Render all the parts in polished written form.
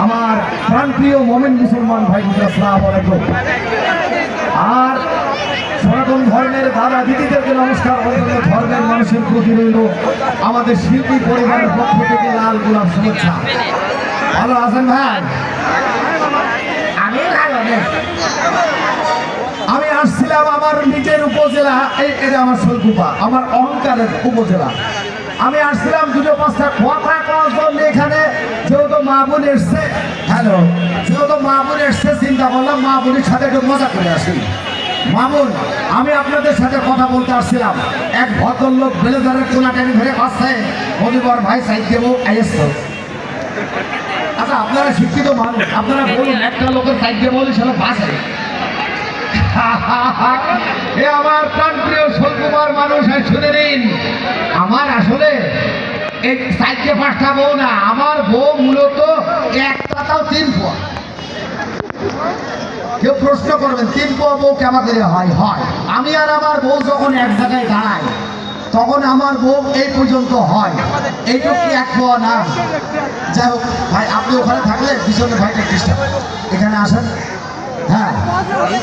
আমার প্রাণপ্রিয় মোমেন মুসলমান ভাই আসসালামু আলাইকুম। আর সনাতন ধর্মের দাদা দিদিদেরকে নমস্কার। অন্যান্য ধর্মের মানুষের প্রতি রইল আমাদের শিল্পী পরিবারের পক্ষ থেকে লাল গোলাপ শুভেচ্ছা। ভালো আছেন ভাই? আমি আসছিলাম আমার নিজের উপজেলা, এটা আমার শৈলকুপা, আমার অহংকারের উপজেলা। আমি আসছিলাম দুটো পাঁচটা কথা কওয়ার জন্য এখানে, যেহেতু মা বোন এসছে, হ্যালো, যেহেতু মা বোন এসছে চিন্তা করলাম মা বোনের সাথে একটু মজা করে আসি। মা বোন, আমি আপনাদের সাথে কথা বলতে আসছিলাম। এক ভদ্রলোক বেলেদারের কোনাটানি ধরে আসছে, মধুবর ভাই সাইড দেবো আইএস। আচ্ছা, আপনারা শিক্ষিত মানুষ, আপনারা বলুন একটা লোকের সাইড দেবো বলে সেটা বাসে। এ আমার প্রাণপ্রিয় শৈলকুপার মানুষ, শুনে নিন, আমার আসলে এই চারটে পাঁচটা বউ না, আমার বউ মূলত একটা, তাও 3 পোয়া। কেউ প্রশ্ন করবেন 3 পোয়া বউ কেমন করে হয়? আমি আর আমার বউ যখন এক জায়গায় দাঁড়াই তখন আমার বউ এই পর্যন্ত হয়। এইটুকু কি 1 পোয়া না? যাই হোক ভাই, আপনি ওখানে থাকলে পিছনে ভাইটা ডিস্টার্ব, এখানে আসেন। হ্যাঁ,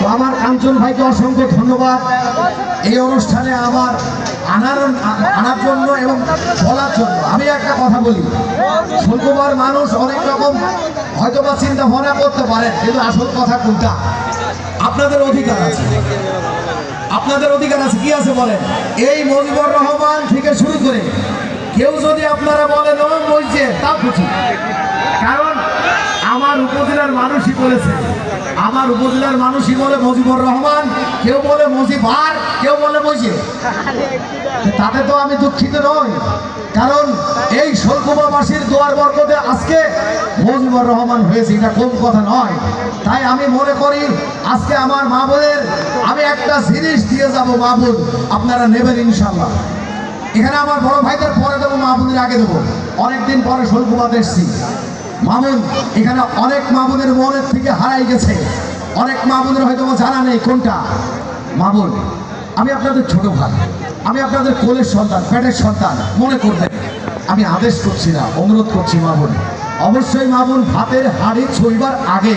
তো আমার কাঞ্চন ভাইকে অসংখ্য ধন্যবাদ এই অনুষ্ঠানে আমার আনার জন্য এবং বলার জন্য। আমি একটা কথা বলি, শৈলকুপার মানুষ অনেক রকম হয়তো বা চিন্তা ভাবনা করতে পারেন, কিন্তু আসল কথা কোনটা? আপনাদের অধিকার আছে, আপনাদের অধিকার আছে। কি আছে বলেন? এই মজিবুর রহমান থেকে শুরু করে কেউ যদি আপনারা বলেন ও বলছে, তা খুশি। কারণ আমার উপজেলার মানুষই বলেছে, আমার উপজেলার মানুষই বলে মজিবুর রহমান, কেউ বলে মজিবার, কেউ বলে মজিব। তাতে তো আমি দুঃখিত নই, কারণ এই শৈলকুপাবাসীর দোয়ার বরকতে আজকে মজিবুর রহমান হয়েছে, এটা কম কথা নয়। তাই আমি মনে করি আজকে আমার মা বোনের আমি একটা জিনিস দিয়ে যাব, মা বোন আপনারা নেবেন ইনশাল্লাহ। এখানে আমার বড় ভাইদের পরে দেবো, মা বোনের আগে দেবো। অনেকদিন পরে শৈলকুপাতে এসছি। মামুন, এখানে অনেক মামুনের মনের থেকে হারাই গেছে, অনেক মামুনের হয়তো জানা নেই কোনটা মামুন। আমি আপনাদের ছোট ভাই, আমি আপনাদের কোলের সন্তান, পেটের সন্তান মনে করবেন। আমি আদেশ করছি না, অনুরোধ করছি মামুন, অবশ্যই মামুন ভাতের হাঁড়ি ছইবার আগে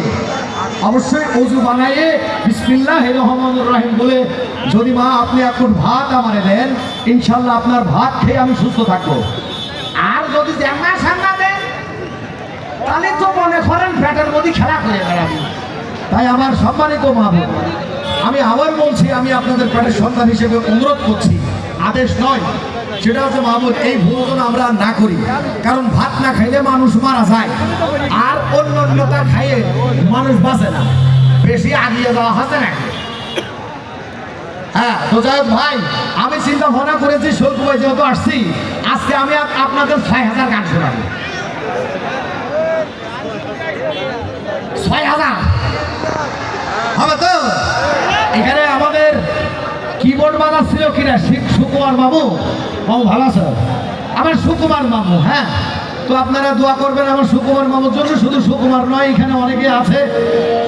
অবশ্যই ওযু বানাইয়ে বিসমিল্লাহির রহমানির রহিম বলে যদি মা আপনি এখন ভাত আমারে দেন, ইনশাল্লাহ আপনার ভাত খেয়ে আমি সুস্থ থাকবো। আর যদি জানা সামনা দেন তাহলে তো মনে করেন পেটের মধ্যে খেলা করে বেড়াবি। তাই আমার সম্মানিত মা বোন, আমি আবার বলছি, আমি আপনাদের পেটের সন্তান হিসেবে অনুরোধ করছি, আদেশ নয়। সেটা হচ্ছে মা বোন, এই ভোজন আমরা না করি, কারণ ভাত না খাইলে মানুষ মারা যায়, আর অন্যটা খাইয়ে মানুষ বাঁচে না, বেশি আগিয়ে যাওয়া হচ্ছে না। হ্যাঁ, তো যাই হোক ভাই, আমি চিন্তা ভাবনা করেছি শৈলকুপায় যেহেতু আসছি, আজকে আমি আপনাদের 6000 গান শোনাবো। 6000 হবে তো? এখানে আমাদের কিবোর্ড বাজাচ্ছিল কিনা সুকুমার বাবু, ভালো আছে আমার সুকুমার মামু। হ্যাঁ, তো আপনারা দোয়া করবেন আমার সুকুমার মামুর জন্য। শুধু সুকুমার নয়, এখানে অনেকে আছে।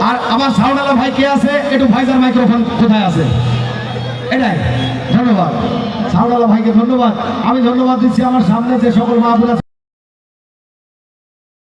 আর আমার সাউন্ডওয়ালা ভাই কে আছে? একটু ভাইজার মাইক্রোফোন কোথায় আছে? এটাই, ধন্যবাদ সাউন্ডওয়ালা ভাইকে, ধন্যবাদ। আমি ধন্যবাদ দিচ্ছি আমার সামনে যে সকল মাহবুব